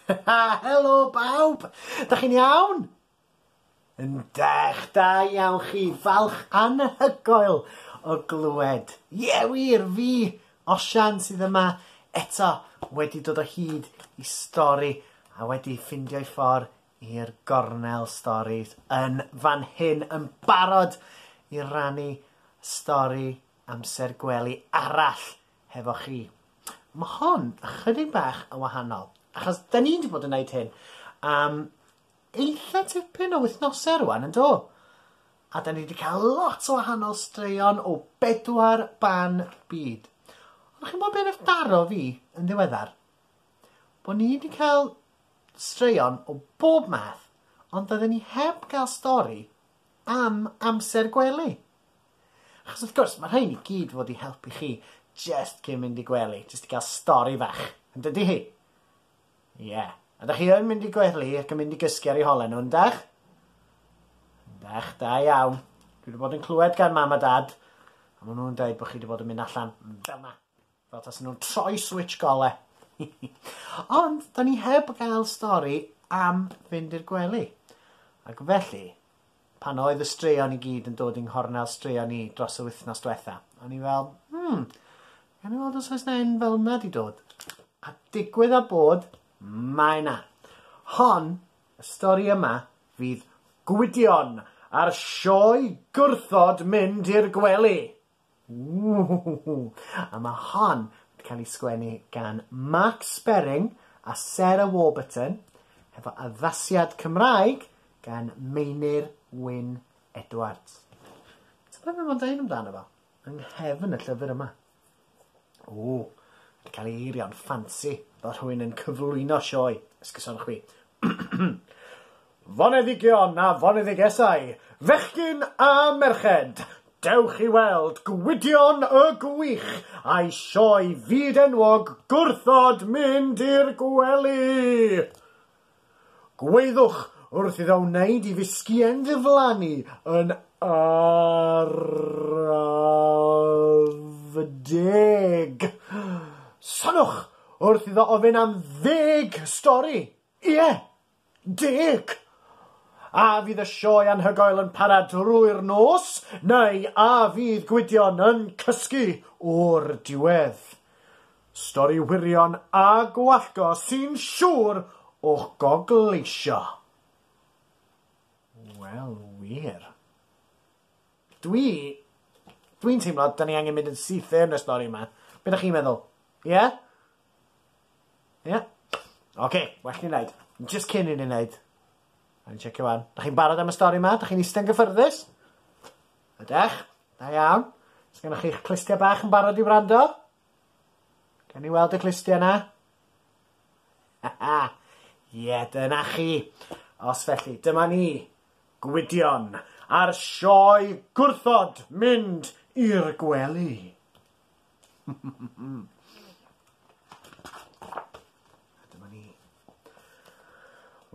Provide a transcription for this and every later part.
Helo bawb, da chi'n iawn? Yndech, da iawn chi, falch anhygoel o glywed. Ie wir, fi, Osian sydd yma eto wedi dod o hyd i stori a wedi ffindio'i ffordd i'r gornel storis yn fan hyn yn barod i rannu stori amser gwely arall hefo chi. Mae hon ychydig bach yn wahanol, achos da ni wedi bod yn gwneud hyn am eitha tipyn o wythnosau rwan yn do. A da ni wedi cael lot o wahanol straeon o 4 ban byd. Ond chi'n bod beth wrth daro fi yn ddiweddar? Bod ni wedi cael straeon o bob math, ond doedden ni heb gael stori am amser gwely. Achos wrth gwrs, mae rhain i gyd fod i helpu chi just cyn mynd i gwely, just i gael stori fach. Yn dydy hi? Ie. A da chi yn mynd i gwely ac yn mynd i gysgu ar ei holen nhw, yndach? Yndach, da iawn. Dwi wedi bod yn clywed gan mam a dad, a maen nhw'n dweud bod chi wedi bod yn mynd allan fel yma. Fel tas nhw'n troi switch gole. Ond, da ni heb gael stori am fynd i'r gwely. Ac felly, pan oedd y straeon i gyd yn dod i'n nghornel straeon ni dros y wythnos diwetha, o'n i fel, gan i weld os oes na un fel yna di dod. A digwydd a bod, mae na. Hon, y stori yma, fydd Gwydion a'r sioe gwrthod mynd i'r gwely. A mae hon wedi cael ei sgwennu gan Mark Sperring a Sarah Warburton, efo addasiad Cymraeg gan Meinir Wyn Edwards. Ti'n beth mae'n dweud amdano fo? Yng nghefn y llyfr yma. Wedi cael ei eirio'n ffansi fel rhywun yn cyflwyno sioe. Ysgysonwch chi. Foneddigion a foneddigesau, fechgyn a merched, dewch i weld Gwydion y Gwych a'i sioe fyd enwog gwrthod mynd i'r gwely. Gweithwch wrth iddo wneud i fisgien ddiflannu yn arafdeg. Sanwch wrth iddo ofyn am 10 stori. Ie, 10. A fydd y sioe anhygoel yn para drwy'r nos, neu a fydd Gwydion yn cysgu o'r diwedd. Stori wirion a gwallgo sy'n siŵr o'ch gogleisio. Wel, wir. Dwi'n teimlo da ni angen mynd yn syth yn y stori yma. Be da chi'n meddwl? Ie? Ie? Oce, well ni'n neud. Just cyn i'n neud. Rhaid checio wan. Da chi'n barod am y stori yma? Da chi'n eistedd gyffyrddus? Ydech? Da iawn. Os gennych chi'ch clustia bach yn barod i wrando? Gan ni weld y clustia yna? Ie, dyna chi. Os felly, dyma ni. Gwydion a'r sioe gwrthod mynd i'r gwely. Dyma ni.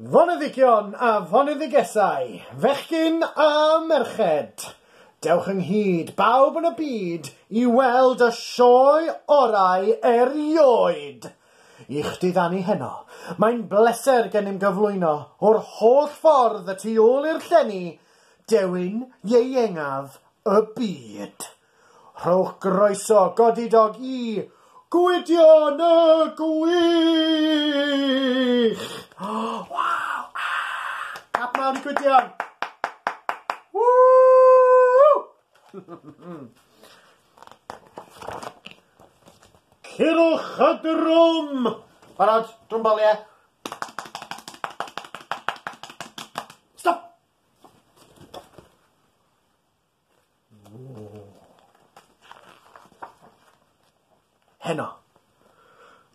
Foneddigion a foneddigesau, fechgyn a merched, dewch ynghyd bawb yn y byd i weld y sioe orau erioed. I'ch diddannu heno, mae'n bleser gennym gyflwyno o'r holl ffordd y tu ôl i'r llenni, dewin ieuengaf y byd. Rhowch groeso godidog i Gwydion y Gwych! Waw! Clap mawr i Gwydion! Woo! Curwch y drwm! Barod, drwm boliau. Stop! Heno,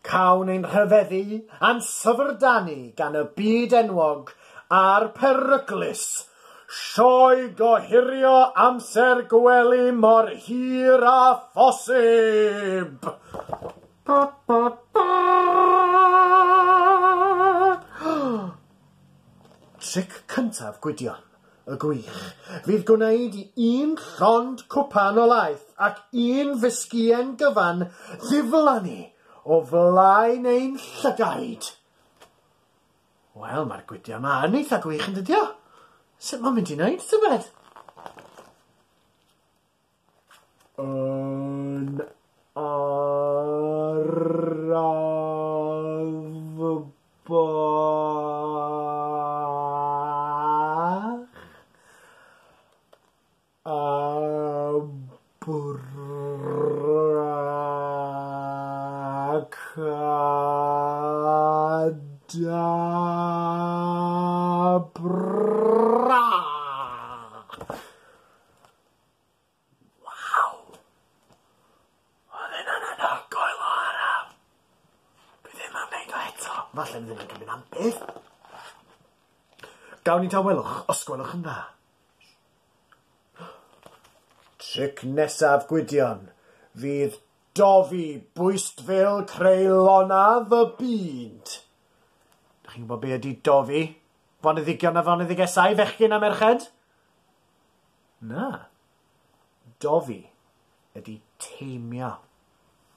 cawn ein rhyfeddu a'n syfrdanu gan y byd enwog a'r peryglus, sioe gohirio amser gwely mor hir a phosib. Tric cyntaf Gwydion y Gwych fydd gwneud i 1 llond cwpan o laeth ac 1 fisgien gyfan ddiflannu o flaen ein llygaid. Wel, mae'r gwydio yma yn eitha gwych yn dydio. Sut mae'n mynd i wneud, tybed? Yn araf bach a bracadabra. Waw. Oedd hynna'n anhygoel o araf. Dwi ddim am wneud o eto. Falle fydd hynna'n cymryd am byth. Gawn ni ta welwch, os gwelwch yn dda. Tric nesaf Gwydion fydd dofi bwystfil creulonaf y byd. Dych chi'n gwybod be ydy dofi? Foneddigion a foneddigesau, fechgyn a merched? Na. Dofi ydy teimio.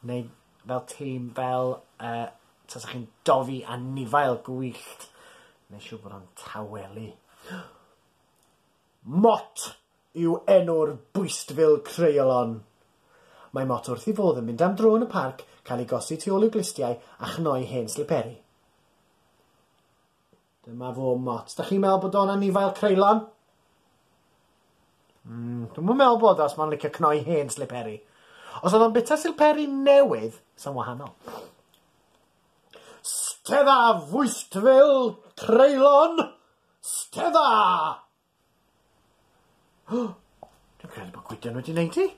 Neu fel teim fel tasach chi'n dofi anifail gwyllt. Neu siw bod o'n tawelu. Mot yw enw'r bwystfil creulon. Mae Mot wrth i fodd yn mynd am dro yn y parc, cael ei gosi tu ôl i'w glistiau a chnoi hen sliperi. Dyma fo Mot. Da chi'n meddwl bod o'n anifail creulon? Dwi'n meddwl bod os mae'n licio cnoi hen sliperi. Os oedd o'n bita sliperi newydd, sa'n wahanol. Stedda fwystfil creulon! Stedda! Dwi'n credu bod Gwydion wedi wneud i.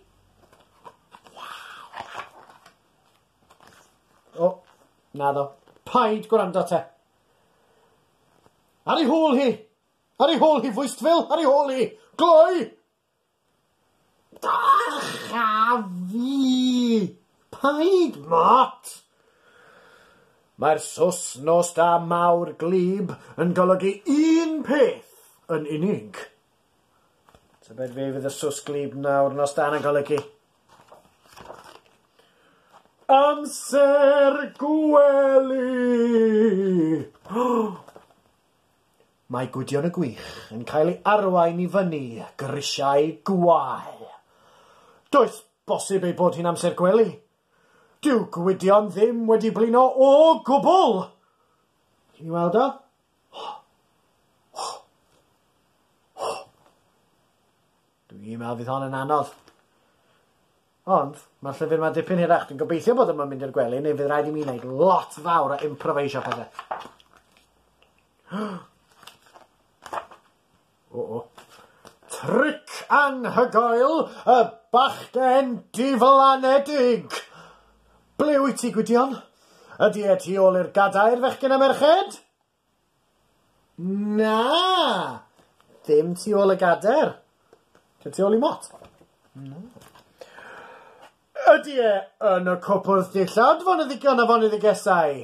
O, naddo. Paid gwrando te. Ar ei hôl hi! Ar ei hôl hi, fwystfil! Ar ei hôl hi! Gloi! A fi! Paid, Mot! Mae'r sws nos da mawr glib yn golygu un peth yn unig. Tybed fe fydd y sws glib nawr nos da yn golygu? Amser gwely! Mae Gwydion y Gwych yn cael ei arwain i fyny grisiau gwael. Does bosib ei bod hi'n amser gwely. Dyw Gwydion ddim wedi blino o gwbl. Ti'n weld o? Dwi'n meddwl fydd hon yn anodd. Ond, mae'r llyfr yma dipyn hirach. Dwi'n gobeithio bod yma'n mynd i'r gwely, neu fydd rhaid i mi wneud lot fawr o improvisio pethau. Tric anhygoel y bachgen diflanedig. Ble wyt ti, Gwydion? Ydy e tu ôl i'r gadair, fechgyn a merched? Na! Ddim tu ôl y gadair. Tu ôl i Mot? No. Ydy e yn y cwpwrdd dillad, foneddigion a foneddigesau?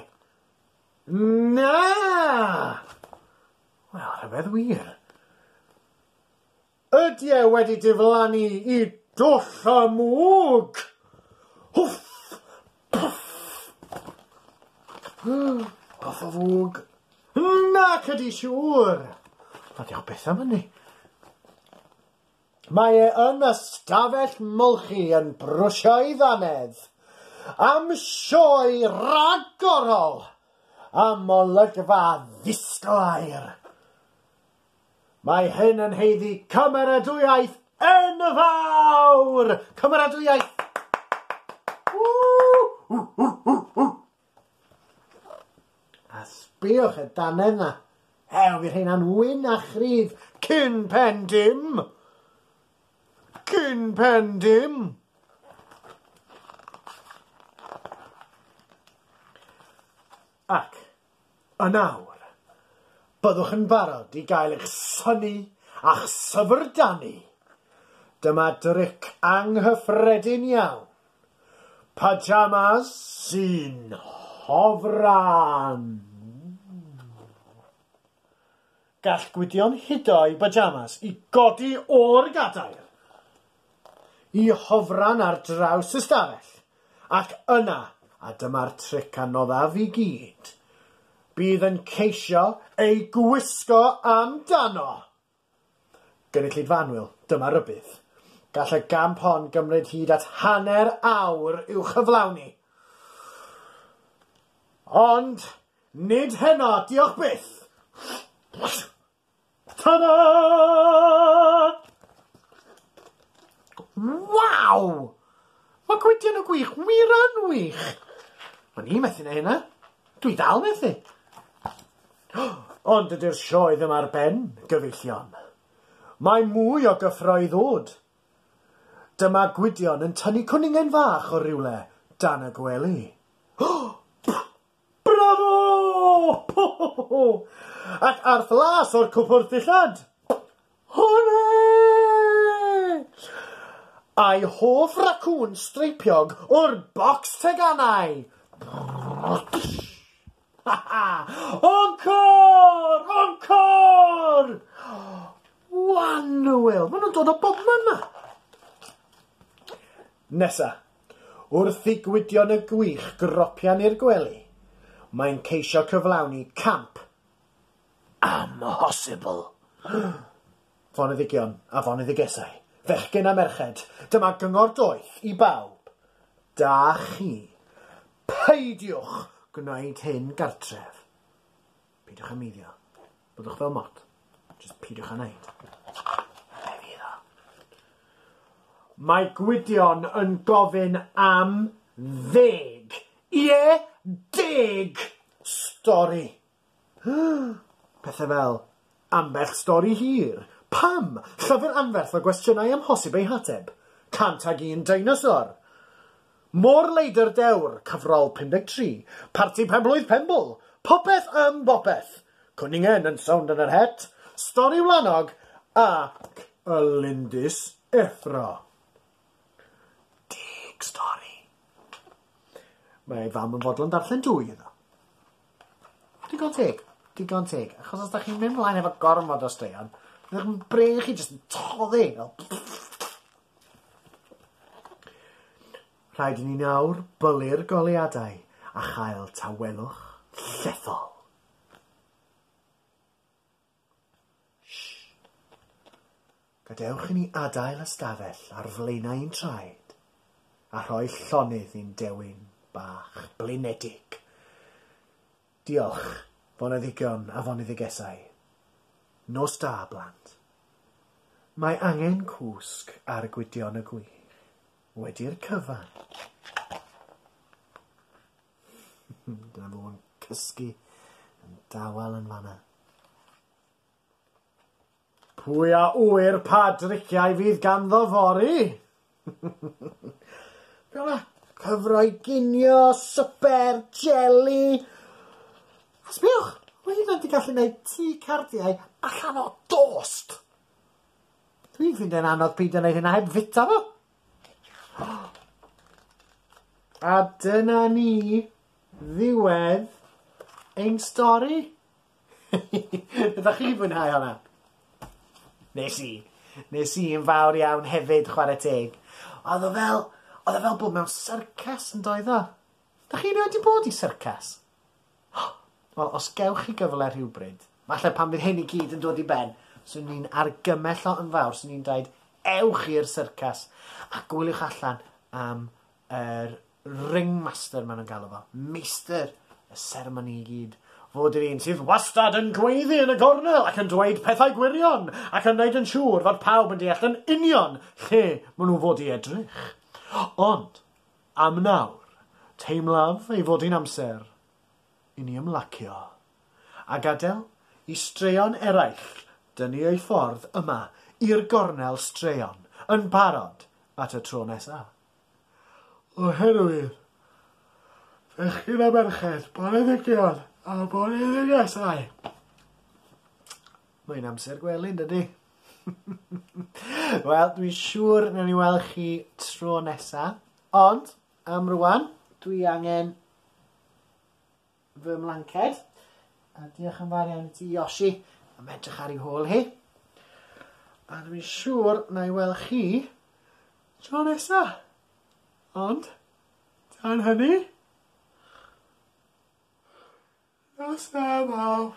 Na! Wel, rhyfedd wir. Ydy e wedi diflannu i dwll y mwg? Hwff! Puff! Off o fwg. Nac ydi siŵr. Ydy o beth am hynny? Mae e yn ystafell molchi yn brwsio'i ddanedd. Am sioe ragorol. Am olygfa ddisglair. Mae hyn yn heiddi cymeradwyaeth enfawr! Cymeradwyaeth! A sbiwch y danedd na. Fydd rheina'n wyn a chrif cyn pen dim. Cyn pen dim. Ac, y nawr, byddwch yn barod i gael eich syni a'ch syfrdanu. Dyma dric anghyffredin iawn. Pajamas sy'n hofran. Gall Gwydion hudo'i pajamas i godi o'r gadair. I hofran ar draws y stafell. Ac yna, a dyma'r tric anoddaf i gyd, bydd yn ceisio ei gwisgo amdano. Gynulleidfanwyl, dyma rybydd. Gall y gamp hon gymryd hyd at hanner awr i'w chyflawni. Ond, nid heno, diolch byth. Ta-da! Waw! Mae Gwydion y Gwych wir yn wych. Mae ni methu neu hynna. Dwi dal methu. Ond ydy'r sioe ddim ar ben, gyfeillion. Mae mwy o gyffro i ddod. Dyma Gwydion yn tynnu cwningen fach o rywle dan y gwely. Bravo! Ac ar flas o'r cwpwr ddillad. Hwne! A'i hoff racŵn streipiog o'r bocs teganau. Encore! Encore! Wanwyl, maen nhw'n dod o bobman yma. Nesa, wrth i Gwydion y Gwych gropian i'r gwely, mae'n ceisio cyflawni camp amhosibl. Foneddigion a foneddigesau, fechgyn a merched, dyma gyngor doeth i bawb. Da chi, peidiwch gwneud hyn gartref. Peidiwch â meiddio, byddwch fel mot, jyst peidiwch â neud. Mae Gwydion yn gofyn am 10. Ie, 10 stori. Pethau fel ambell stori hir. Pam? Llyfr anferth o gwestiynau amhosib ei hateb. 101 deinosor. Môr Leidr Dewr, cyfrol 53. Parti Penblwydd Pembl. Popeth am bopeth. Cwningen yn sownd yn yr het. Stori wlanog ac y Lindys Effro. Stori. Mae fam yn fodlon darllen dwy iddo. Digon teg. Digon teg. Achos os da chi'n mynd mlaen efo gormod o straeon, mae'r bren chi jyst yn toddi. Rhaid i ni nawr bylu'r goliadau a chael tawelwch llethol. Gadewch i ni adael ystafell ar flaenau ein traed a rhoi llonydd i'n dewin bach blinedig. Diolch, foneddigion a foneddigesau. Nos da, blant. Mae angen cwsg ar Gwydion y Gwych. Wedi'r cyfan. Dyna nhw'n cysgu yn dawel yn fanna. Pwy a wyr pa driciau fydd ganddo fori? Cyfroi ginio, super, jelly. Sbiwch, mae hyn wedi gallu gwneud tŷ cardiau allan o dost. Dwi'n ffynd e'n anodd peidio wneud hynna heb fita fo. A dyna ni ddiwedd ein stori. Ydych chi fwynhau hwnna? Nes i yn fawr iawn hefyd, chwarae teg. Oedd o fel bod mewn syrcas yn doedd o. Da chi wedi bod i syrcas? Wel, os gewch chi gyfle rhywbryd, falle pan bydd hyn i gyd yn dod i ben, swn ni'n argymell o yn fawr, swn ni'n dweud, ewch i'r syrcas, a gwyliwch allan am yr ringmaster maen nhw'n galw fo. Meistr y seremoni i gyd. Fod yr un sydd wastad yn gweiddi yn y gornel ac yn dweud pethau gwirion ac yn gwneud yn siŵr fod pawb yn deall yn union lle maen nhw fod i edrych. Ond, am nawr, teimlaf ei fod hi'n amser i ni ymlacio a gadael i straeon eraill dynnu ei ffordd yma i'r gornel straeon yn barod at y tro nesaf. Oherwydd, fechgyn a merched, boneddigion a boneddigesau. Mae'n amser gwely, dydy? Wel, dwi'n siŵr na ni weld chi tro nesa. Ond, am rwan, dwi angen fy mlanced. A diolch yn fawr iawn i ti, Iosi, am edrych ar ei hôl hi. A dwi'n siŵr na i weld chi tro nesa. Ond, tan hynny, nos Somehow.